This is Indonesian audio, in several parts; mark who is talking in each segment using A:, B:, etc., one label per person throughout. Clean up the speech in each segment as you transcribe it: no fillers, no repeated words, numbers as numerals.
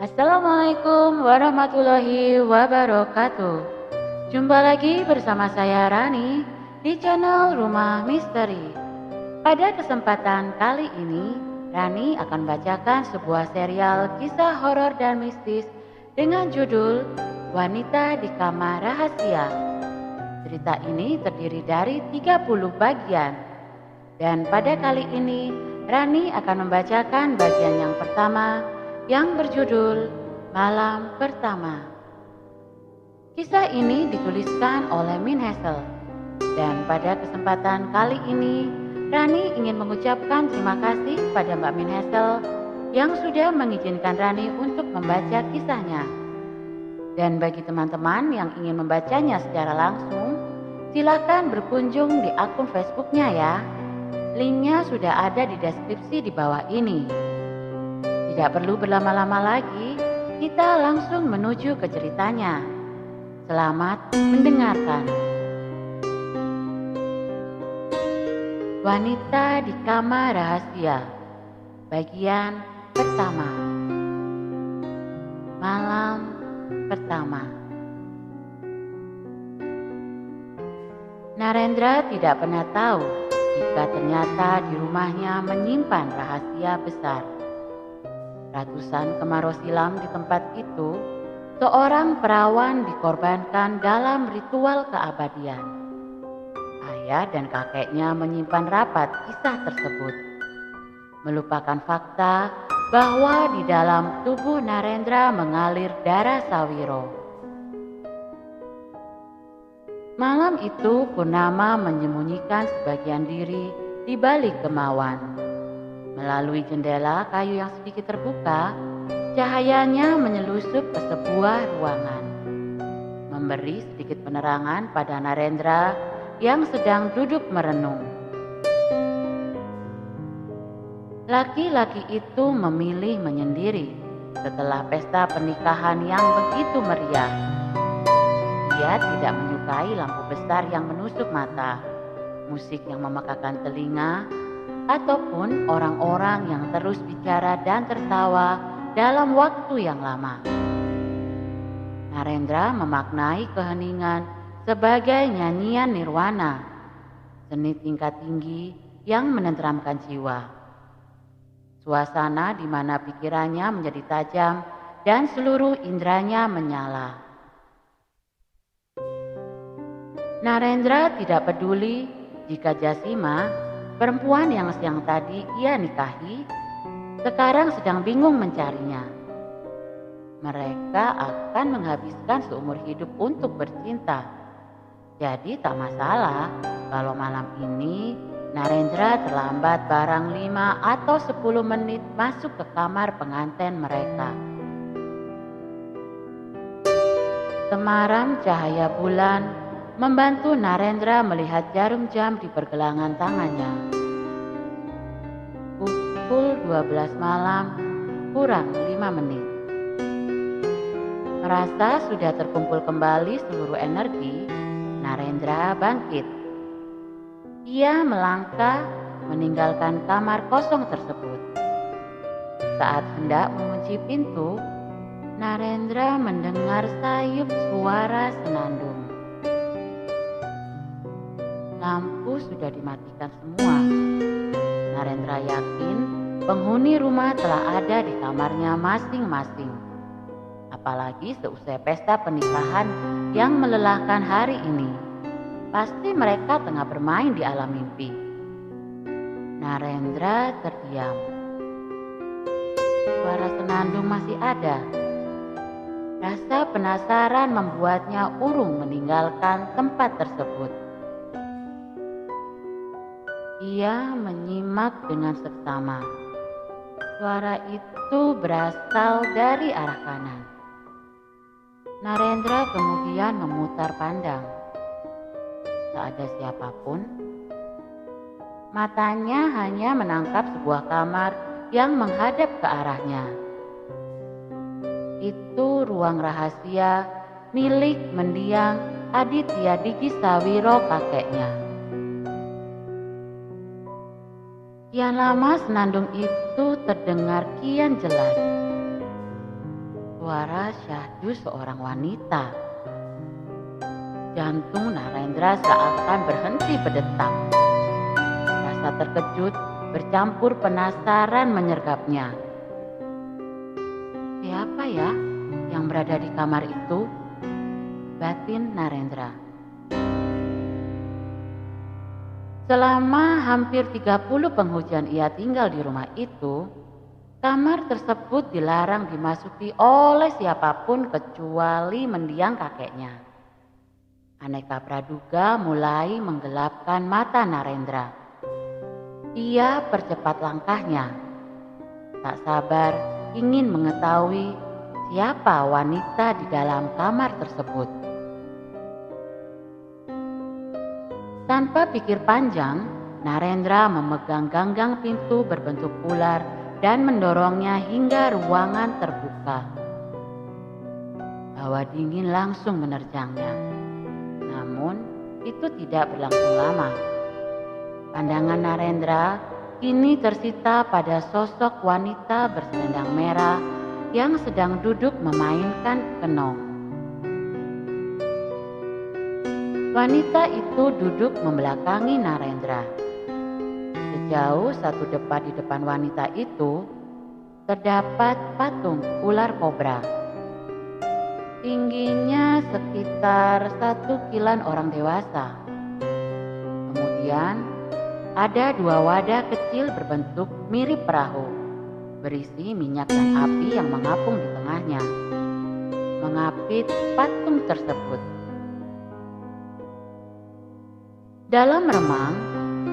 A: Assalamualaikum warahmatullahi wabarakatuh. Jumpa lagi bersama saya Rani di channel Rumah Misteri. Pada kesempatan kali ini, Rani akan bacakan sebuah serial kisah horor dan mistis dengan judul Wanita di Kamar Rahasia. Cerita ini terdiri dari 30 bagian. Dan pada kali ini, Rani akan membacakan bagian yang pertama yang berjudul Malam Pertama. Kisah ini dituliskan oleh Min Hazel. Dan pada kesempatan kali ini, Rani ingin mengucapkan terima kasih pada Mbak Min Hazel yang sudah mengizinkan Rani untuk membaca kisahnya. Dan bagi teman-teman yang ingin membacanya secara langsung, silakan berkunjung di akun Facebooknya ya. Linknya sudah ada di deskripsi di bawah ini. Tidak perlu berlama-lama lagi, kita langsung menuju ke ceritanya. Selamat mendengarkan. Wanita di Kamar Rahasia, bagian pertama. Malam pertama. Narendra tidak pernah tahu jika ternyata di rumahnya menyimpan rahasia besar. Ratusan kemarau silam di tempat itu, seorang perawan dikorbankan dalam ritual keabadian. Ayah dan kakeknya menyimpan rapat kisah tersebut, melupakan fakta bahwa di dalam tubuh Narendra mengalir darah Sawiro. Malam itu Purnama menyembunyikan sebagian diri di balik kemauan. Melalui jendela kayu yang sedikit terbuka, cahayanya menyelusup ke sebuah ruangan, memberi sedikit penerangan pada Narendra yang sedang duduk merenung. Laki-laki itu memilih menyendiri setelah pesta pernikahan yang begitu meriah. Dia tidak menyukai lampu besar yang menusuk mata, musik yang memekakan telinga, ataupun orang-orang yang terus bicara dan tertawa dalam waktu yang lama. Narendra memaknai keheningan sebagai nyanyian nirwana, seni tingkat tinggi yang menenteramkan jiwa. Suasana di mana pikirannya menjadi tajam dan seluruh indranya menyala. Narendra tidak peduli jika Jasima, perempuan yang siang tadi ia nikahi, sekarang sedang bingung mencarinya. Mereka akan menghabiskan seumur hidup untuk bercinta. Jadi tak masalah kalau malam ini Narendra terlambat barang 5 atau 10 menit masuk ke kamar pengantin mereka. Semaram cahaya bulan membantu Narendra melihat jarum jam di pergelangan tangannya. Pukul 12 malam kurang 5 menit. Merasa sudah terkumpul kembali seluruh energi, Narendra bangkit. Ia melangkah meninggalkan kamar kosong tersebut. Saat hendak mengunci pintu, Narendra mendengar sayup suara senandung. Lampu sudah dimatikan semua. Narendra yakin penghuni rumah telah ada di kamarnya masing-masing. Apalagi seusai pesta pernikahan yang melelahkan hari ini. Pasti mereka tengah bermain di alam mimpi. Narendra terdiam. Suara senandung masih ada. Rasa penasaran membuatnya urung meninggalkan tempat tersebut. Ia menyimak dengan seksama. Suara itu berasal dari arah kanan. Narendra kemudian memutar pandang. Tak ada siapapun. Matanya hanya menangkap sebuah kamar yang menghadap ke arahnya. Itu ruang rahasia milik mendiang Aditya Digi Sawiro kakeknya. Kian lama senandung itu terdengar kian jelas. Suara syahdu seorang wanita. Jantung Narendra seakan berhenti berdetak. Rasa terkejut bercampur penasaran menyergapnya. Siapa ya yang berada di kamar itu? Batin Narendra. Selama hampir 30 penghujan ia tinggal di rumah itu, kamar tersebut dilarang dimasuki oleh siapapun kecuali mendiang kakeknya. Aneka praduga mulai menggelapkan mata Narendra. Ia percepat langkahnya. Tak sabar ingin mengetahui siapa wanita di dalam kamar tersebut. Tanpa pikir panjang, Narendra memegang ganggang pintu berbentuk ular dan mendorongnya hingga ruangan terbuka. Hawa dingin langsung menerjangnya. Namun, itu tidak berlangsung lama. Pandangan Narendra kini tersita pada sosok wanita berselendang merah yang sedang duduk memainkan kenong. Wanita itu duduk membelakangi Narendra. Sejauh 1 depa di depan wanita itu, terdapat patung ular kobra. Tingginya sekitar 1 kilan orang dewasa. Kemudian, ada 2 wadah kecil berbentuk mirip perahu, berisi minyak dan api yang mengapung di tengahnya, mengapit patung tersebut. Dalam remang,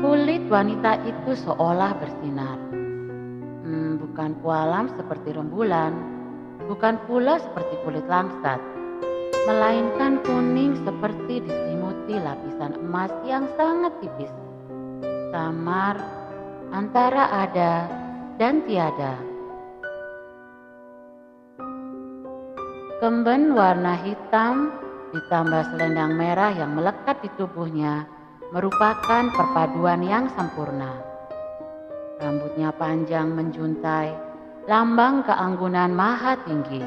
A: kulit wanita itu seolah bersinar. Bukan pualam seperti rembulan, bukan pula seperti kulit langsat, melainkan kuning seperti diselimuti lapisan emas yang sangat tipis. Samar antara ada dan tiada. Kemben warna hitam ditambah selendang merah yang melekat di tubuhnya merupakan perpaduan yang sempurna. Rambutnya panjang menjuntai, lambang keanggunan maha tinggi.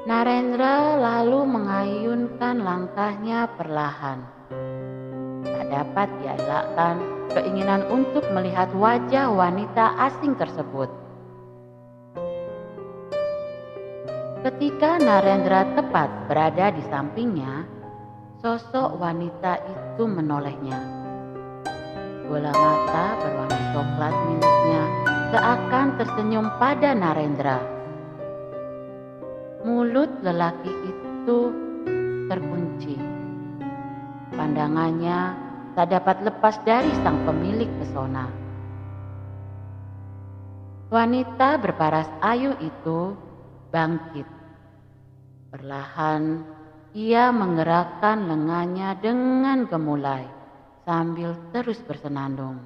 A: Narendra lalu mengayunkan langkahnya perlahan. Tak dapat dielakkan keinginan untuk melihat wajah wanita asing tersebut. Ketika Narendra tepat berada di sampingnya, sosok wanita itu menolehnya. Bola mata berwarna coklat miliknya seakan tersenyum pada Narendra. Mulut lelaki itu terkunci. Pandangannya tak dapat lepas dari sang pemilik pesona. Wanita berparas ayu itu bangkit. Perlahan ia menggerakkan lengannya dengan gemulai sambil terus bersenandung.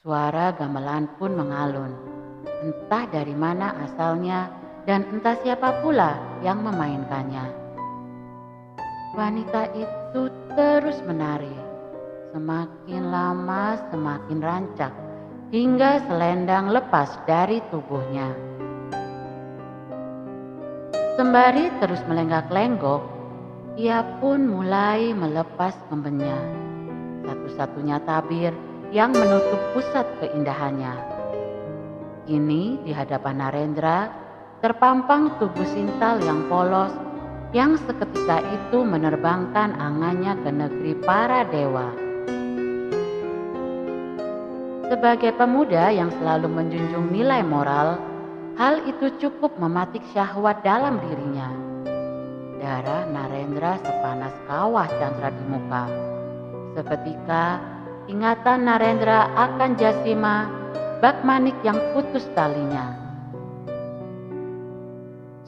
A: Suara gamelan pun mengalun, entah dari mana asalnya dan entah siapa pula yang memainkannya. Wanita itu terus menari, semakin lama semakin rancak, hingga selendang lepas dari tubuhnya. Sembari terus melenggak-lenggok, ia pun mulai melepas kembennya, satu-satunya tabir yang menutup pusat keindahannya. Kini di hadapan Narendra terpampang tubuh sintal yang polos yang seketika itu menerbangkan angannya ke negeri para dewa. Sebagai pemuda yang selalu menjunjung nilai moral, hal itu cukup mematik syahwat dalam dirinya. Darah Narendra sepanas kawah candra di muka. Seketika ingatan Narendra akan Jasima, bak manik yang putus talinya.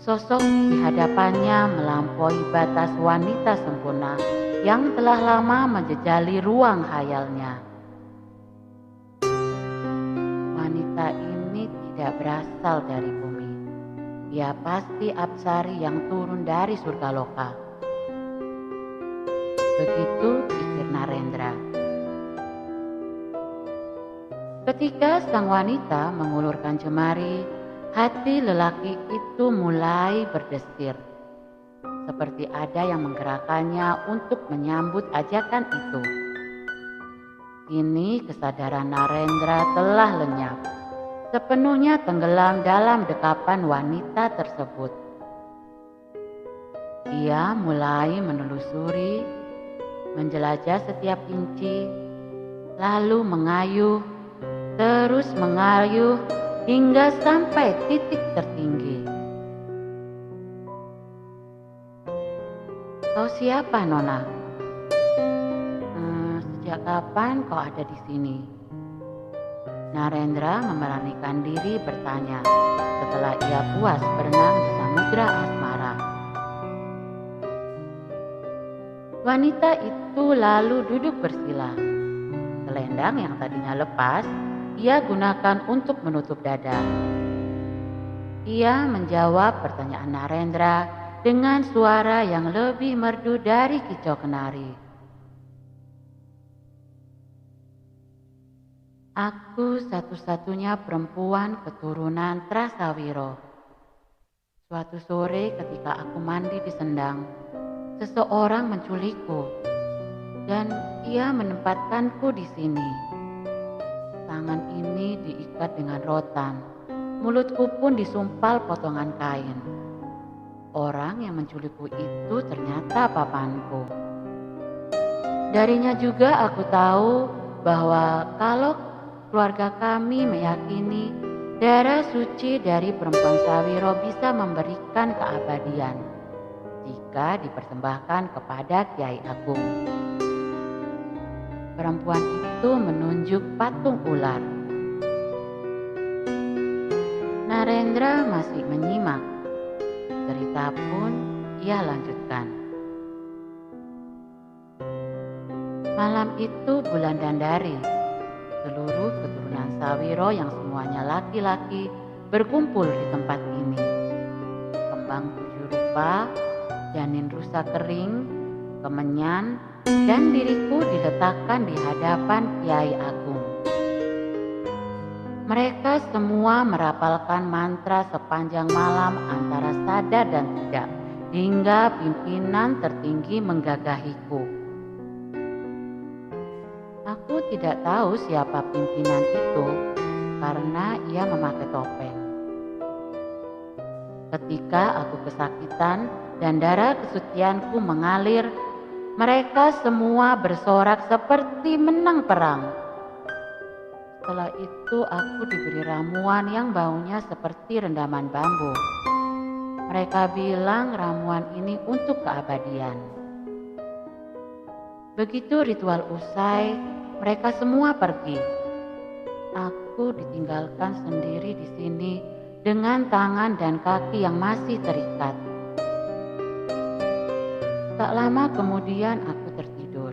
A: Sosok di hadapannya melampaui batas wanita sempurna yang telah lama menjejali ruang khayalnya. Wanita ini tidak berasal dari bumi. Ia pasti apsari yang turun dari surga loka. Begitu pikir Narendra. Ketika sang wanita mengulurkan jemari, hati lelaki itu mulai berdesir, seperti ada yang menggerakkannya untuk menyambut ajakan itu. Kini kesadaran Narendra telah lenyap, sepenuhnya tenggelam dalam dekapan wanita tersebut. Ia mulai menelusuri, menjelajah setiap inci, lalu mengayuh, terus mengayuh hingga sampai titik tertinggi. "Kau siapa, Nona? Sejak kapan kau ada di sini?" Narendra memberanikan diri bertanya setelah ia puas berenang di samudra asmara. Wanita itu lalu duduk bersila. Selendang yang tadinya lepas, ia gunakan untuk menutup dada. Ia menjawab pertanyaan Narendra dengan suara yang lebih merdu dari kicau kenari. "Aku satu-satunya perempuan keturunan Trasawiro. Suatu sore ketika aku mandi di Sendang, seseorang menculikku dan ia menempatkanku di sini. Tangan ini diikat dengan rotan, mulutku pun disumpal potongan kain. Orang yang menculikku itu ternyata papanku. Darinya juga aku tahu bahwa kalau keluarga kami meyakini darah suci dari perempuan Sawiro bisa memberikan keabadian jika dipersembahkan kepada Kiai Agung." Perempuan itu menunjuk patung ular. Narendra masih menyimak. Cerita pun ia lanjutkan. "Malam itu bulan Dandari. Seluruh keturunan Sawiro yang semuanya laki-laki berkumpul di tempat ini. Kembang 7 rupa, janin rusa kering, kemenyan, dan diriku diletakkan di hadapan Kiai Agung. Mereka semua merapalkan mantra sepanjang malam antara sadar dan tidak, hingga pimpinan tertinggi menggagahiku. Aku tidak tahu siapa pimpinan itu karena ia memakai topeng. Ketika aku kesakitan dan darah kesucianku mengalir, mereka semua bersorak seperti menang perang. Setelah itu aku diberi ramuan yang baunya seperti rendaman bambu. Mereka bilang ramuan ini untuk keabadian. Begitu ritual usai, mereka semua pergi. Aku ditinggalkan sendiri di sini dengan tangan dan kaki yang masih terikat. Tak lama kemudian aku tertidur.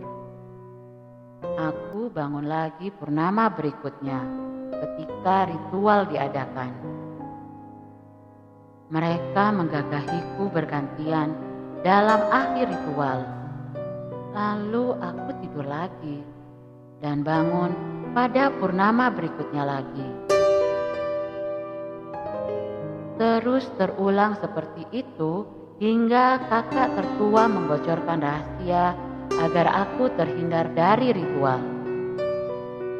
A: Aku bangun lagi purnama berikutnya ketika ritual diadakan. Mereka menggagahiku bergantian dalam akhir ritual. Lalu aku tidur lagi dan bangun pada purnama berikutnya lagi. Terus terulang seperti itu hingga kakak tertua membocorkan rahasia agar aku terhindar dari ritual.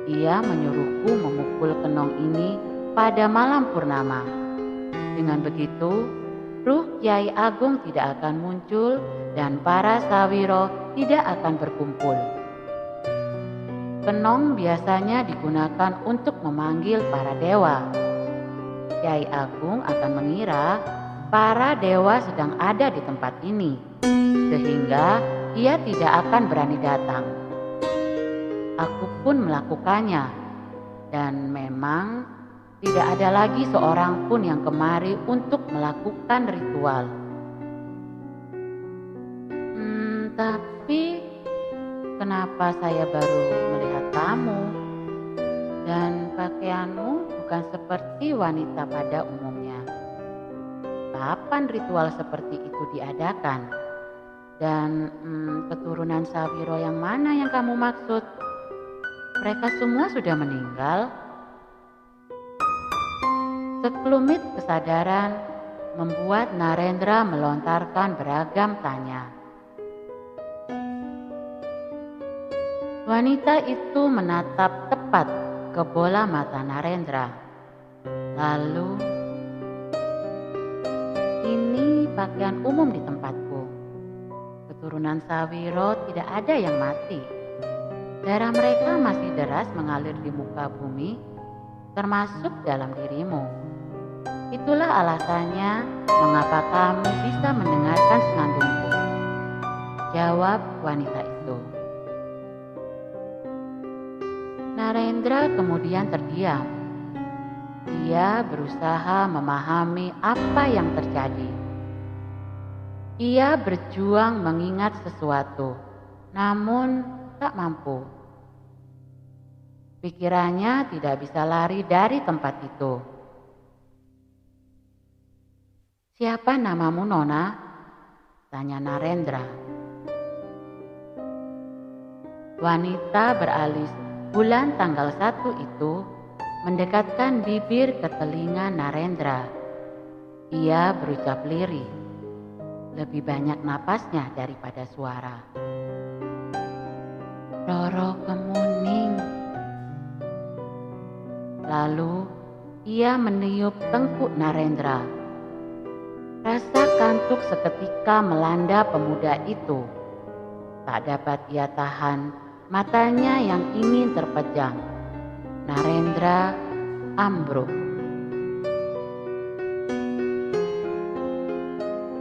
A: Ia menyuruhku memukul kenong ini pada malam purnama. Dengan begitu, ruh Kiai Agung tidak akan muncul dan para Sawiro tidak akan berkumpul. Kenong biasanya digunakan untuk memanggil para dewa. Kiai Agung akan mengira para dewa sedang ada di tempat ini, sehingga ia tidak akan berani datang. Aku pun melakukannya, dan memang tidak ada lagi seorang pun yang kemari untuk melakukan ritual. Tapi kenapa saya baru melihat kamu? Dan pakaianmu bukan seperti wanita pada umumnya. Kapan ritual seperti itu diadakan? Dan keturunan Sawiro yang mana yang kamu maksud? Mereka semua sudah meninggal. Sekelumit kesadaran membuat Narendra melontarkan beragam tanya. Wanita itu menatap tepat ke bola mata Narendra. Lalu, "Ini pakaian umum di tempatku. Keturunan Sawiro tidak ada yang mati. Darah mereka masih deras mengalir di muka bumi, termasuk dalam dirimu. Itulah alasannya mengapa kami bisa mendengarkan senandungku," jawab wanita itu. Narendra kemudian terdiam. Dia berusaha memahami apa yang terjadi. Ia berjuang mengingat sesuatu, namun tak mampu. Pikirannya tidak bisa lari dari tempat itu. "Siapa namamu, Nona?" tanya Narendra. Wanita beralis bulan tanggal 1 itu mendekatkan bibir ke telinga Narendra. Ia berucap lirih, lebih banyak napasnya daripada suara. "Roro Kemuning." Lalu ia meniup tengkuk Narendra. Rasa kantuk seketika melanda pemuda itu. Tak dapat ia tahan, matanya yang ingin terpejam. Narendra ambruk.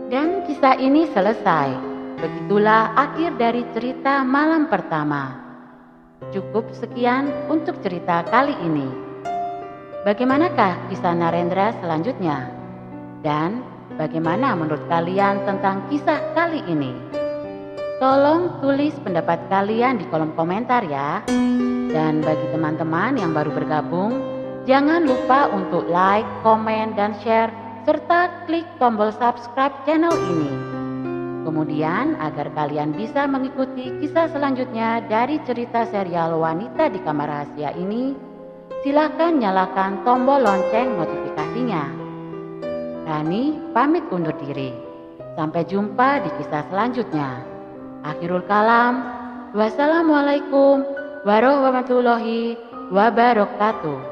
A: Dan kisah ini selesai. Begitulah akhir dari cerita malam pertama. Cukup sekian untuk cerita kali ini. Bagaimanakah kisah Narendra selanjutnya? Dan bagaimana menurut kalian tentang kisah kali ini? Tolong tulis pendapat kalian di kolom komentar ya. Dan bagi teman-teman yang baru bergabung, jangan lupa untuk like, komen, dan share, serta klik tombol subscribe channel ini. Kemudian agar kalian bisa mengikuti kisah selanjutnya dari cerita serial Wanita di Kamar Rahasia ini, silakan nyalakan tombol lonceng notifikasinya. Rani pamit undur diri. Sampai jumpa di kisah selanjutnya. Akhirul kalam, wassalamualaikum warahmatullahi wabarakatuh.